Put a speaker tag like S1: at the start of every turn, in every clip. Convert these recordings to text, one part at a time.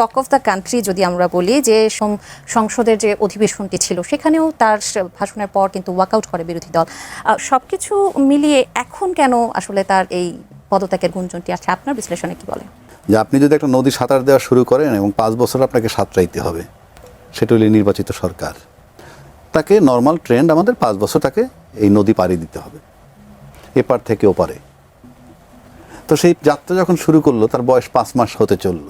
S1: Talk of the country যদি আমরা বলি যে সংসদের যে অধিবেশনটি ছিল সেখানেও তার ভাষণের পর কিন্তু ওয়াকআউট করে বিরোধী দল। সবকিছু মিলিয়ে এখন কেন আসলে তার এই পদত্যাগের গুঞ্জনটি আছে, আপনার বিশ্লেষণে কি বলে?
S2: যে আপনি যদি একটা নদী সাঁতার দেওয়া শুরু করেন এবং 5 বছর আপনাকে সাঁতরাইতে হবে, সেটা হলে নির্বাচিত সরকার, তাকে নর্মাল ট্রেন্ড আমাদের 5 বছর তাকে এই নদী পাড়ি দিতে হবে, এপার থেকে ওপারে। তো সেই যাত্রা যখন শুরু করলো তার বয়স 5 মাস হতে চলল,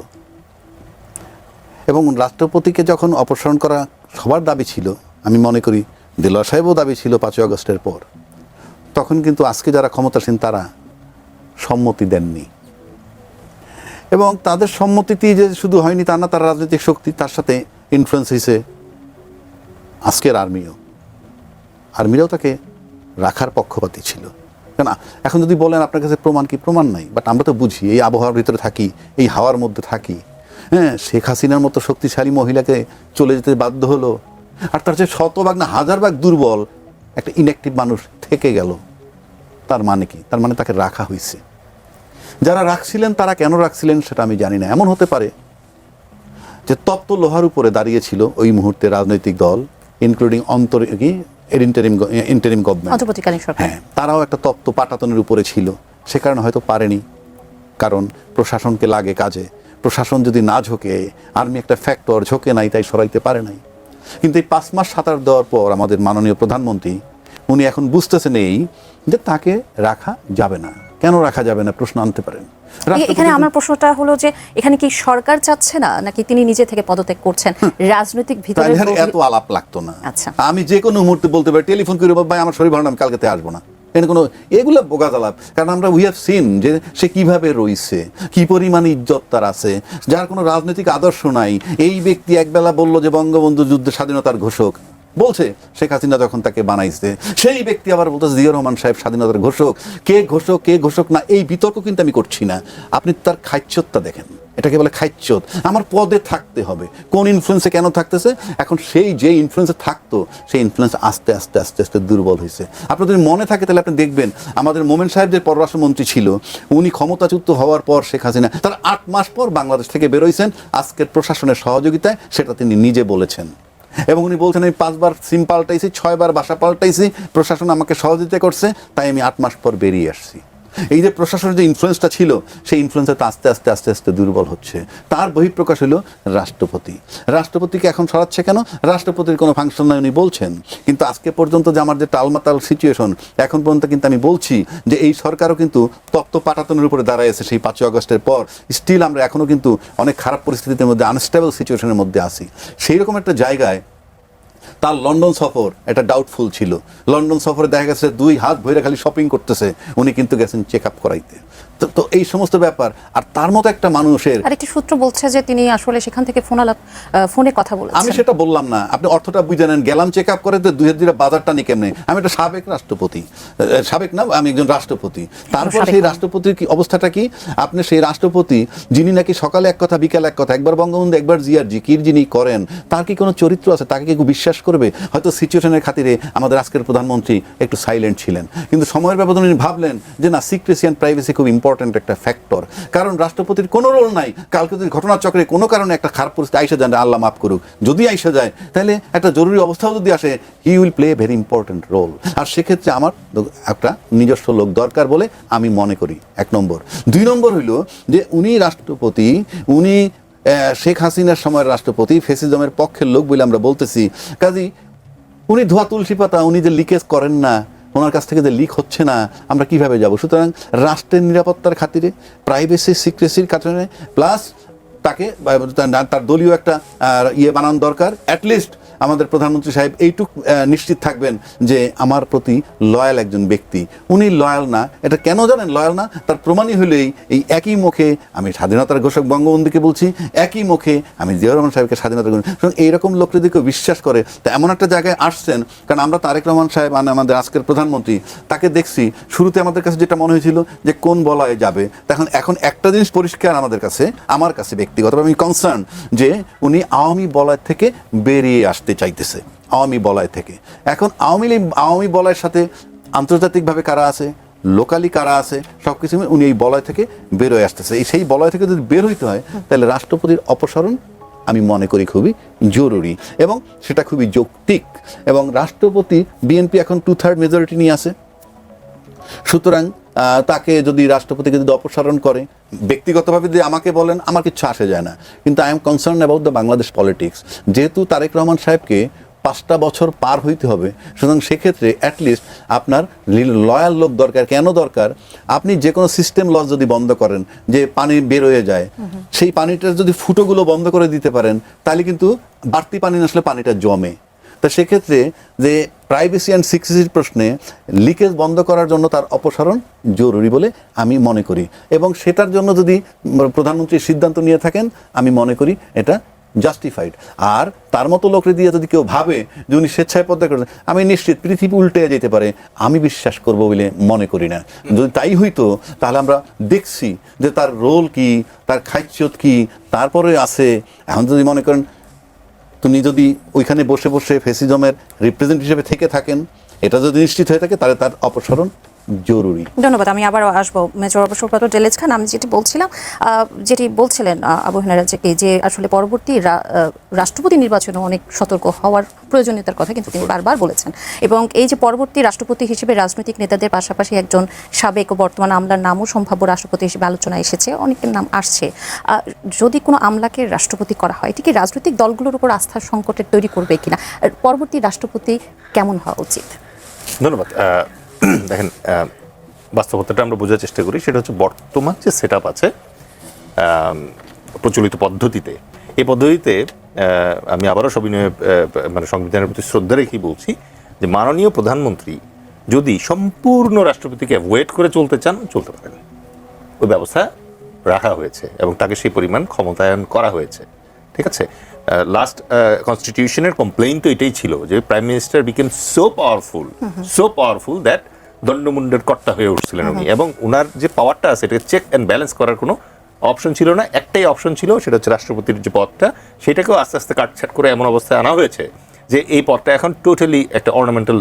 S2: এবং রাষ্ট্রপতিকে যখন অপসারণ করা সবার দাবি ছিল, আমি মনে করি দেলোয়ার সাহেবও দাবি ছিল 5ই আগস্টের পর, তখন কিন্তু আজকে যারা ক্ষমতাসীন তারা সম্মতি দেননি। এবং তাদের সম্মতিতেই যে শুধু হয়নি তা না, তার রাজনৈতিক শক্তি, তার সাথে ইনফ্লুয়েন্স হয়েছে আজকের আর্মিরাও তাকে রাখার পক্ষপাতী ছিল। কেন এখন যদি বলেন আপনার কাছে প্রমাণ কি, প্রমাণ নাই, বাট আমরা তো বুঝি, এই আবহাওয়ার ভিতরে থাকি, এই হাওয়ার মধ্যে থাকি। হ্যাঁ, শেখ হাসিনার মতো শক্তিশালী মহিলাকে চলে যেতে বাধ্য হলো, আর তার চেয়ে 100 ভাগ না 1000 ভাগ দুর্বল একটা ইনঅ্যাক্টিভ মানুষ থেকে গেল। তার মানে কি? তার মানে তাকে রাখা হয়েছে। যারা রাখছিলেন তারা কেন রাখছিলেন সেটা আমি জানি না। এমন হতে পারে যে তপ্ত লোহার উপরে দাঁড়িয়েছিল ওই মুহূর্তে রাজনৈতিক দল, ইনক্লুডিং ইন্টারিম গভর্নমেন্ট, হ্যাঁ, তারাও একটা তপ্ত পাটাতনের উপরে ছিল। সে কারণে হয়তো পারেনি, কারণ প্রশাসনকে লাগে কাজে। প্রশাসন যদি না ঝোঁকে, আর্মি একটা ফ্যাক্টর ঝোঁকে নাই, তাই সরাইতে পারে নাই। কিন্তু এই 5 মাস সাঁতার দেওয়ার পর আমাদের মাননীয় প্রধানমন্ত্রী উনি এখন বুঝতেছেন এই যে তাকে রাখা যাবে না। কেন রাখা যাবে না প্রশ্ন আনতে পারেন।
S1: এখানে আমার প্রশ্নটা হলো যে এখানে কি সরকার চাচ্ছে না, নাকি তিনি নিজে থেকে পদত্যাগ করছেন? রাজনৈতিক ভিতরে
S2: এত আলাপ লাগতো না।
S1: আচ্ছা,
S2: আমি যে কোনো মুহূর্তে বলতে পারি, টেলিফোন করে ভাই আমার শরীর ভালো না, আমি কালকে আসবো না, এগুলো বোগাজ আলাপ। কারণ আমরা উই হ্যাভ সিন যে সে কিভাবে রইছে, কি পরিমাণ ইজ্জত তার আছে, যার কোনো রাজনৈতিক আদর্শ নাই। এই ব্যক্তি একবেলা বলল যে বঙ্গবন্ধু যুদ্ধের স্বাধীনতার ঘোষক, বলছে শেখ হাসিনা যখন তাকে বানাইছে, সেই ব্যক্তি আবার বলতেছে জিয়াউর রহমান সাহেব স্বাধীনতার ঘোষক। কে ঘোষক কে ঘোষক না, এই বিতর্ক কিন্তু আমি করছি না। আপনি তার খাইচ্যতটা দেখেন, এটাকে বলে খাইচ্যত। আমার পদে থাকতে হবে, কোন ইনফ্লুয়েন্সে কেন থাকতেছে? এখন সেই যে ইনফ্লুয়েন্সে থাকতো, সেই ইনফ্লুয়েন্স আস্তে আস্তে আস্তে আস্তে দুর্বল হয়েছে। আপনার যদি মনে থাকে তাহলে আপনি দেখবেন আমাদের মোমেন সাহেব যে পররাষ্ট্রমন্ত্রী ছিল, উনি ক্ষমতাচ্যুত হওয়ার পপর শেখ হাসিনা তার 8 মাস পর বাংলাদেশ থেকে বেরোইছেন আজকের প্রশাসনের সহযোগিতায়, সেটা তিনি নিজে বলেছেন। এবং উনি বলছেন আমি 5 বার সিম পাল্টাইছি, 6 বার বাসা পাল্টাইছি, প্রশাসন আমাকে সহযোগিতা করছে, তাই আমি 8 মাস পর বেরিয়ে আসছি। এই যে প্রশাসনের যে ইনফ্লুয়েন্সটা ছিল, সেই ইনফ্লুয়েন্সটা আস্তে আস্তে আস্তে আস্তে দুর্বল হচ্ছে। তার বহিঃপ্রকাশ হলো রাষ্ট্রপতি। রাষ্ট্রপতিকে এখন সরাচ্ছে কেন? রাষ্ট্রপতির কোনো ফাংশন নাই উনি বলছেন। কিন্তু আজকে পর্যন্ত যে আমার যে টালমাতাল সিচুয়েশন, এখন পর্যন্ত কিন্তু আমি বলছি যে এই সরকারও কিন্তু তপ্ত পাটাতনের উপরে দাঁড়াইছে সেই 5ই আগস্টের পর। স্টিল আমরা এখনও কিন্তু অনেক খারাপ পরিস্থিতির মধ্যে, আনস্টেবল সিচুয়েশনের মধ্যে আছি। সেই রকম একটা জায়গায় তার লন্ডন সফর এটা ডাউটফুল ছিল। লন্ডন সফরে দেখা গেছে 2 হাত ভরে খালি শপিং করতেছে, উনি কিন্তু গেছেন চেক আপ করাইতে। তো এই সমস্ত ব্যাপার। আর তার মতো একটা মানুষের
S1: আরেকটি সূত্র বলছে যে তিনি আসলে সেখান থেকে ফোনে কথা বলেছেন।
S2: আমি সেটা বললাম না, আপনি অর্থটা বুঝে নেন। গেলাম চেক আপ করে, তো 2 বাজারটা নি কেমনে? আমি একটা সাবেক রাষ্ট্রপতি, সাবেক না, আমি একজন রাষ্ট্রপতি। তারপর সেই রাষ্ট্রপতির কি অবস্থাটা কি? আপনি সেই রাষ্ট্রপতি যিনি নাকি সকালে এক কথা বিকালে এক কথা, একবার বঙ্গবন্ধু একবার জিয়ার জিকির যিনি করেন, তার কি কোনো চরিত্র আছে? তাকে কি বিশ্বাস করবে? হয়তো সিচুয়েশনের খাতিরে আমাদের আজকের প্রধানমন্ত্রী একটু সাইলেন্ট ছিলেন, কিন্তু সময়ের ব্যবধানে উনি ভাবলেন যে না, সিক্রেসি অ্যান্ড প্রাইভেসি খুব ইম্পর্টেন্ট একটা ফ্যাক্টর। কারণ রাষ্ট্রপতির কোনো রোল নাই। কালকে যদি ঘটনাচক্রে কোনো কারণে একটা খারাপ পরিস্থিতি আইসা যান, আল্লাহ মাফ করুক, যদি আইসা যায়, তাহলে একটা জরুরি অবস্থাও যদি আসে, he will play a very important role. আর সেক্ষেত্রে আমার একটা নিজস্ব লোক দরকার বলে আমি মনে করি, 1 নম্বর। 2 নম্বর হইল যে উনি রাষ্ট্রপতি, উনি শেখ হাসিনার সময়ের রাষ্ট্রপতি, ফেসিজমের পক্ষের লোক বলে আমরা বলতেছি। কাজী উনি ধোয়া তুলসী পাতা, উনি যে লিকেজ করেন না, ওনার কাছ থেকে যে লিক হচ্ছে না, আমরা কিভাবে যাব? সুতরাং রাষ্ট্রের নিরাপত্তার খাতিরে, প্রাইভেসি সিক্রেসির কারণে, প্লাস তাকে তার দলীয় একটা বানানো দরকার। অ্যাটলিস্ট আমাদের প্রধানমন্ত্রী সাহেব এইটুক নিশ্চিত থাকবেন যে আমার প্রতি লয়াল একজন ব্যক্তি। উনি লয়াল না, এটা কেন জানেন লয়াল না? তার প্রমাণই হলেই এই একই মুখে আমি স্বাধীনতার ঘোষক বঙ্গবন্ধুকে বলছি, একই মুখে আমি জিয়াউর রহমান সাহেবকে স্বাধীনতার ঘোষক। সুতরাং এইরকম লোক যদি কেউ বিশ্বাস করে, তা এমন একটা জায়গায় আসছেন। কারণ আমরা তারেক রহমান সাহেব আমাদের আজকের প্রধানমন্ত্রী, তাকে দেখছি শুরুতে আমাদের কাছে যেটা মনে হয়েছিল যে কোন বলয়ে যাবে। এখন একটা জিনিস পরিষ্কার আমাদের কাছে, আমার কাছে ব্যক্তিগতভাবে আমি কনসার্ন যে উনি আওয়ামী বলয় থেকে বেরিয়ে আসতে চাইতেছে, আওয়ামী বলয় থেকে। এখন আওয়ামী বলয়ের সাথে আন্তর্জাতিকভাবে কারা আছে? লোকালি কারা আছে সব কিছু উনি এই বলয় থেকে বের হয়ে আসতেছে। সেই বলয় থেকে যদি বের হইতে হয় তাহলে রাষ্ট্রপতির অপসারণ আমি মনে করি খুবই জরুরি এবং সেটা খুবই যৌক্তিক। এবং রাষ্ট্রপতি, বিএনপি এখন 2/3 মেজরিটি নিয়ে আছে, সুতরাং তাকে যদি রাষ্ট্রপতিকে যদি অপসারণ করে, ব্যক্তিগতভাবে যদি আমাকে বলেন আমার কিছু আসে যায় না, কিন্তু I am concern about the Bangladesh politics. যেহেতু তারেক রহমান সাহেবকে 5টা বছর পার হইতে হবে, সুতরাং সেক্ষেত্রে অ্যাটলিস্ট আপনার লয়াল লোক দরকার। কেন দরকার? আপনি যে কোনো সিস্টেম লস যদি বন্ধ করেন, যে পানি বের হয়ে যায়, সেই পানিটার যদি ফুটোগুলো বন্ধ করে দিতে পারেন, তাহলে কিন্তু বাড়তি পানি না আসলে পানিটা জমে। তা সেক্ষেত্রে যে প্রাইভেসি অ্যান্ড সিকিউরিটির প্রশ্নে লিকেজ বন্ধ করার জন্য তার অপসারণ জরুরি বলে আমি মনে করি। এবং সেটার জন্য যদি প্রধানমন্ত্রী সিদ্ধান্ত নিয়ে থাকেন, আমি মনে করি এটা জাস্টিফাইড। আর তার মতো লোকরে দিয়ে যদি কেউ ভাবে যে উনি স্বেচ্ছায় পদত্যাগ করেন, আমি নিশ্চিত পৃথিবী উল্টে যেতে পারে, আমি বিশ্বাস করব বলে মনে করি না। যদি তাই হইতো তাহলে আমরা দেখছি যে তার রোল কি, তার খাইচিয়ত কি, তারপরে আছে। এখন যদি মনে করেন তুমি যদি ওইখানে বসে বসে ফ্যাসিজমের রিপ্রেজেন্ট হিসেবে থেকে থাকেন, এটা যদি নিশ্চিত হয়ে থাকে তাহলে তার অপসারণ জরুরি।
S1: ধন্যবাদ। আমি আবার আসবো মেজর অবসরপ্রাপ্ত ডেলেজ খান। আমি যেটি বলছিলেন আবু হেনা যে আসলে পরবর্তী রাষ্ট্রপতি নির্বাচনে অনেক সতর্ক হওয়ার প্রয়োজনীয়তার কথা কিন্তু তিনি বারবার বলেছেন। এবং এই যে পরবর্তী রাষ্ট্রপতি হিসেবে রাজনৈতিক নেতাদের পাশাপাশি একজন সাবেক ও বর্তমান আমলার নামও সম্ভাব্য রাষ্ট্রপতি হিসেবে আলোচনায় এসেছে, অনেকের নাম আসছে। যদি কোনো আমলাকে রাষ্ট্রপতি করা হয়, এটি কি রাজনৈতিক দলগুলোর উপর আস্থার সংকটের তৈরি করবে কিনা? পরবর্তী রাষ্ট্রপতি কেমন হওয়া উচিত?
S3: ধন্যবাদ। দেখেন, বাস্তবতাটা আমরা বোঝার চেষ্টা করি। সেটা হচ্ছে বর্তমান যে সেট আপ আছে প্রচলিত পদ্ধতিতে, এই পদ্ধতিতে আমি আবারও সবিনয়ে মানে সংবিধানের প্রতি শ্রদ্ধা রেখেই বলছি যে মাননীয় প্রধানমন্ত্রী যদি সম্পূর্ণ রাষ্ট্রপতিকে অ্যাভয়েড করে চলতে চান, চলতে পারেন। ওই ব্যবস্থা রাখা হয়েছে এবং তাকে সেই পরিমাণ ক্ষমতায়ন করা হয়েছে। ঠিক আছে, লাস্ট কনস্টিটিউশনের কমপ্লেইন তো এটাই ছিল যে prime minister became so powerful that দণ্ডমুণ্ডের কর্তা হয়ে উঠছিলেন উনি, এবং ওনার যে পাওয়ারটা আছে এটাকে চেক অ্যান্ড ব্যালেন্স করার কোনো অপশন ছিল না। একটাই অপশন ছিল, সেটা হচ্ছে রাষ্ট্রপতির যে পদটা, সেটাকেও আস্তে আস্তে কাটছাট করে এমন অবস্থায় আনা হয়েছে যে এই পদটা এখন টোটালি একটা অর্নামেন্টাল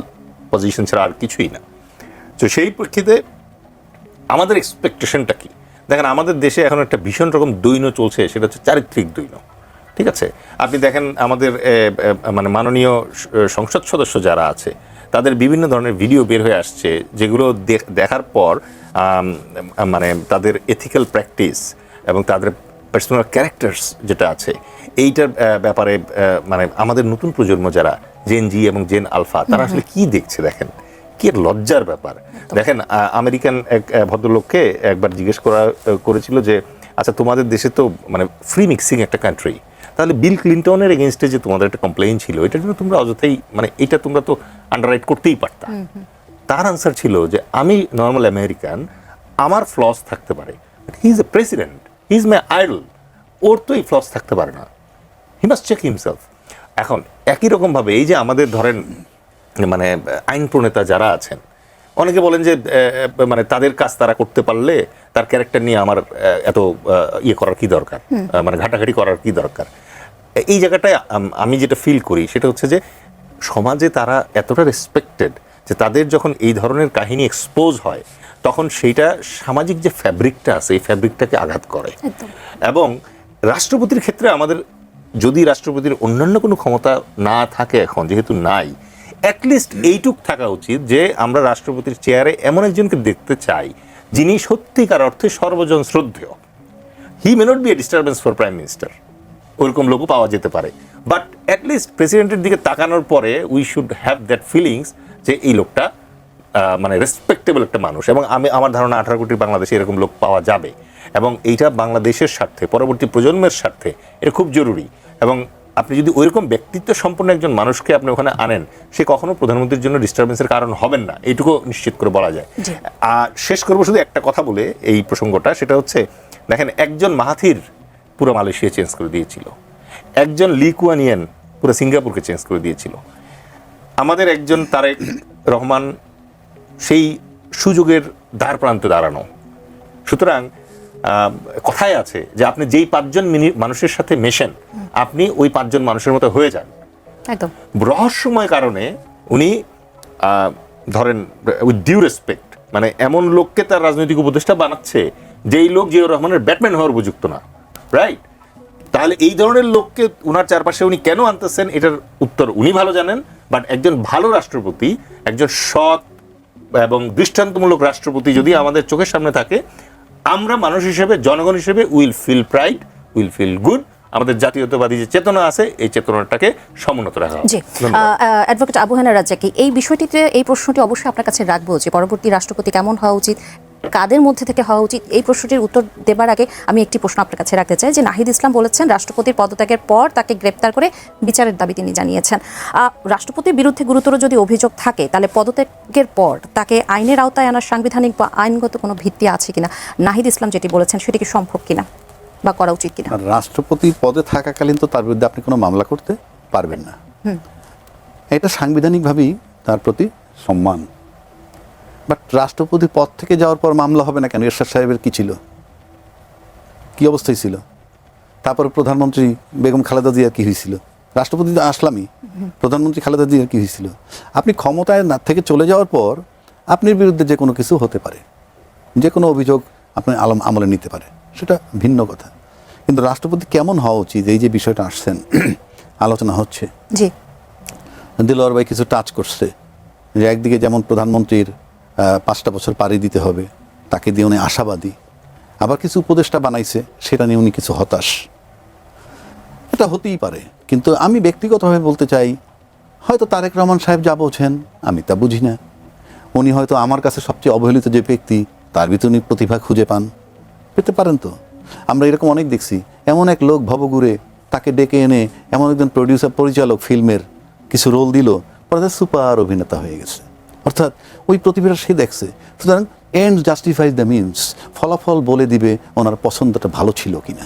S3: পজিশন ছাড়া আর কিছুই না। তো সেই প্রেক্ষিতে আমাদের এক্সপেকটেশনটা কি? দেখেন, আমাদের দেশে এখন একটা ভীষণ রকম দৈন্য চলছে, সেটা হচ্ছে চারিত্রিক দৈন্য। ঠিক আছে, আপনি দেখেন আমাদের মানে মাননীয় সংসদ সদস্য যারা আছে তাদের বিভিন্ন ধরনের ভিডিও বের হয়ে আসছে, যেগুলো দেখার পর মানে তাদের এথিক্যাল প্র্যাকটিস এবং তাদের পার্সোনাল ক্যারেক্টার্স যেটা আছে এইটার ব্যাপারে মানে আমাদের নতুন প্রজন্ম যারা জেন জি এবং জেন আলফা, তারা আসলে কি দেখছে দেখেন, কি লজ্জার ব্যাপার। দেখেন, আমেরিকান এক ভদ্রলোককে একবার জিজ্ঞেস করেছিল যে আচ্ছা, তোমাদের দেশে তো মানে ফ্রি মিক্সিং একটা কান্ট্রি, তাহলে বিল ক্লিন্টনের এগেনস্টে যে তোমাদের একটা কমপ্লেইন ছিল, এটার জন্য তোমরা অযথাই মানে এটা তোমরা তো আন্ডাররাইট করতেই পারতা। তার আনসার ছিল যে আমি নর্মাল আমেরিকান, আমার ফ্লস থাকতে পারে, but he is a president, he is my idol, ওর তো এই ফ্লস থাকতে পারে না, হি মাস্ট চেক হিমসেলফ। এখন একই রকমভাবে এই যে আমাদের ধরেন মানে আইন প্রণেতা যারা আছেন, অনেকে বলেন যে মানে তাদের কাজ তারা করতে পারলে তার ক্যারেক্টার নিয়ে আমার এত ইয়ে করার কি দরকার, মানে ঘাটাঘাটি করার কি দরকার। এই জায়গাটায় আমি যেটা ফিল করি সেটা হচ্ছে যে সমাজে তারা এতটা রেসপেক্টেড যে তাদের যখন এই ধরনের কাহিনী এক্সপোজ হয় তখন সেইটা সামাজিক যে ফ্যাব্রিকটা আছে এই ফ্যাব্রিকটাকে আঘাত করে। এবং রাষ্ট্রপতির ক্ষেত্রে আমাদের যদি রাষ্ট্রপতির অন্যান্য কোনো ক্ষমতা না থাকে, এখন যেহেতু নাই, অ্যাটলিস্ট এইটুক থাকা উচিত যে আমরা রাষ্ট্রপতির চেয়ারে এমন একজনকে দেখতে চাই যিনি সত্যিকার অর্থে সর্বজন শ্রদ্ধেয়। He may not be a disturbance for prime minister, ওইরকম লোকও পাওয়া যেতে পারে, বাট অ্যাটলিস্ট প্রেসিডেন্টের দিকে তাকানোর পরে we should have that feelings যে এই লোকটা মানে রেসপেক্টেবল একটা মানুষ। এবং আমার ধারণা 18 কোটির বাংলাদেশে এরকম লোক পাওয়া যাবে, এবং এইটা বাংলাদেশের স্বার্থে, পরবর্তী প্রজন্মের স্বার্থে এটা খুব জরুরি। এবং আপনি যদি ওইরকম ব্যক্তিত্ব সম্পন্ন একজন মানুষকে আপনি ওখানে আনেন, সে কখনো প্রধানমন্ত্রীর জন্য ডিস্টারবেন্সের কারণ হবেন না, এইটুকু নিশ্চিত করে বলা যায়। আর শেষ করবো শুধু একটা কথা বলে এই প্রসঙ্গটা, সেটা হচ্ছে দেখেন, একজন মাহাথির পুরো মালয়েশিয়া চেঞ্জ করে দিয়েছিল, একজন লি কুয়ান ইয়েন পুরো সিঙ্গাপুরকে চেঞ্জ করে দিয়েছিল, আমাদের একজন তারেক রহমান সেই সুযোগের দ্বার প্রান্তে দাঁড়ানো। সুতরাং কথায় আছে যে আপনি যেই 5 জন মানুষের সাথে মেশেন আপনি ওই 5 জন মানুষের মতো হয়ে যান। রহস্যময় কারণে উনি ধরেন উইথ ডিউ রেসপেক্ট মানে এমন লোককে তার রাজনৈতিক উপদেষ্টা বানাচ্ছে যেই লোক জিয়াউর রহমানের ব্যাটম্যান হওয়ার উপযুক্ত না, রাইট? তাহলে এই ধরনের লোককে উনার চারপাশে উনি কেন আনতেছেন এটার উত্তর উনি ভালো জানেন। বাট একজন ভালো রাষ্ট্রপতি, একজন সৎ এবং দৃষ্টান্তমূলক রাষ্ট্রপতি যদি আমাদের চোখের সামনে থাকে, আমরা মানুষ হিসেবে, জনগণ হিসেবে will feel pride, will feel good. আমাদের জাতীয়তাবাদী যে চেতনা আছে এই চেতনাটাকে সমুন্নত রাখা হবে।
S1: জি, অ্যাডভোকেট আবু হেনা রাজ্জাকি, এই বিষয়টিতে এই প্রশ্নটি অবশ্যই আপনার কাছে রাখবো যে পরবর্তী রাষ্ট্রপতি কেমন হওয়া উচিত, কাদের মধ্যে থেকে হওয়া উচিত। এই প্রশ্নটির উত্তর দেবার আগে আমি একটি প্রশ্ন আপনার কাছে রাখতে চাই যে নাহিদ ইসলাম বলেছেন রাষ্ট্রপতির পদত্যাগের পর তাকে গ্রেপ্তার করে বিচারের দাবি তিনি জানিয়েছেন। রাষ্ট্রপতির বিরুদ্ধে গুরুতর যদি অভিযোগ থাকে তাহলে পদত্যাগের পর তাকে আইনের আওতায় আনার সাংবিধানিক বা আইনগত কোনো ভিত্তি আছে কিনা, নাহিদ ইসলাম যেটি বলেছেন সেটি কি সম্ভব কিনা বা করা উচিত কিনা?
S2: আর রাষ্ট্রপতি পদে থাকাকালীন তো তার বিরুদ্ধে আপনি কোনো মামলা করতে পারবেন না। এটা সাংবিধানিকভাবেই তার প্রতি সম্মান। বাট রাষ্ট্রপতি পদ থেকে যাওয়ার পর মামলা হবে না কেন? এরশাদ সাহেবের কি ছিল, কি অবস্থায় ছিল? তারপরে প্রধানমন্ত্রী বেগম খালেদা জিয়ার কি হয়েছিল? রাষ্ট্রপতি তো আসলামই, প্রধানমন্ত্রী খালেদা জিয়ার কি হয়েছিল? আপনি ক্ষমতায় না থেকে চলে যাওয়ার পর আপনার বিরুদ্ধে যে কোনো কিছু হতে পারে, যে কোনো অভিযোগ আপনি আমলে নিতে পারে, সেটা ভিন্ন কথা। কিন্তু রাষ্ট্রপতি কেমন হওয়া উচিত, এই যে বিষয়টা আসছেন আলোচনা হচ্ছে,
S1: জি,
S2: দিলওয়ার ভাই কিছু টাচ করছে যে একদিকে যেমন প্রধানমন্ত্রীর 5টা বছর পাড়ি দিতে হবে, তাকে দিয়ে উনি আশাবাদী, আবার কিছু উপদেষ্টা বানাইছে সেটা নিয়ে উনি কিছু হতাশ। এটা হতেই পারে, কিন্তু আমি ব্যক্তিগতভাবে বলতে চাই হয়তো তারেক রহমান সাহেব যা বোঝেন আমি তা বুঝি না। উনি হয়তো আমার কাছে সবচেয়ে অবহেলিত যে ব্যক্তি, তার ভিতরে উনি প্রতিভা খুঁজে পেতে পারেন। তো আমরা এরকম অনেক দেখছি, এমন এক লোক ভবঘুরে, তাকে ডেকে এনে এমন একজন প্রডিউসার পরিচালক ফিল্মের কিছু রোল দিল, পরে সুপার অভিনেতা হয়ে গেছে। অর্থাৎ ওই প্রতিভাটা সে দেখছে। সুতরাং এন্ড জাস্টিফাইজ দ্য মিনস, ফলাফল বলে দিবে ওনার পছন্দটা ভালো ছিল কিনা।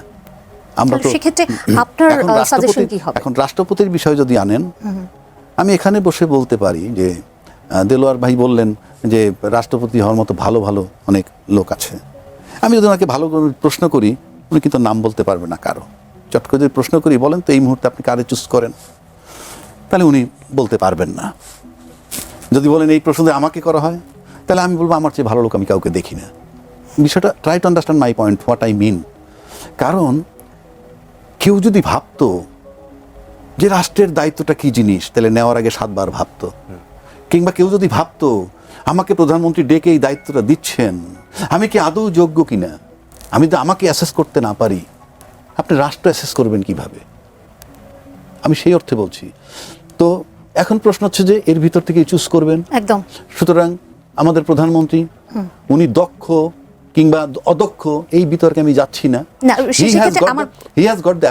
S2: আমরা তো
S1: সেক্ষেত্রে আপনার সাজেশন কি হবে?
S2: এখন রাষ্ট্রপতির বিষয় যদি আনেন, আমি এখানে বসে বলতে পারি যে দেলোয়ার ভাই বললেন যে রাষ্ট্রপতি হওয়ার মতো ভালো ভালো অনেক লোক আছে। আমি যদি ওনাকে ভালো করে প্রশ্ন করি, উনি কিন্তু নাম বলতে পারবে না কারো। চট করে যদি প্রশ্ন করি, বলেন তো এই মুহূর্তে আপনি কারে চুজ করেন, তাহলে উনি বলতে পারবেন না। যদি বলেন এই প্রশ্ন আমাকে করা হয়, তাহলে আমি বলবো আমার চেয়ে ভালো লোক আমি কাউকে দেখি না। বিষয়টা try to understand my point, what I mean. কারণ কেউ যদি ভাবতো যে রাষ্ট্রের দায়িত্বটা কি জিনিস, তাহলে নেওয়ার আগে 7 বার ভাবতো। কিংবা কেউ যদি ভাবতো আমাকে প্রধানমন্ত্রী ডেকে এই দায়িত্বটা দিচ্ছেন, আমি কি আদৌ যোগ্য কিনা, আমি তো আমাকে অ্যাসেস করতে না পারি, আপনি রাষ্ট্র অ্যাসেস করবেন কিভাবে? আমি সেই অর্থে বলছি। তো এখন প্রশ্ন হচ্ছে যে এর ভিতর থেকে চুজ করবেন
S1: একদম।
S2: সুতরাং আমাদের প্রধানমন্ত্রী উনি দক্ষ কিংবা অদক্ষ এই বিতর্কে আমি যাচ্ছি না।
S1: সেক্ষেত্রে আমার
S2: হি হ্যাজ গট দ্য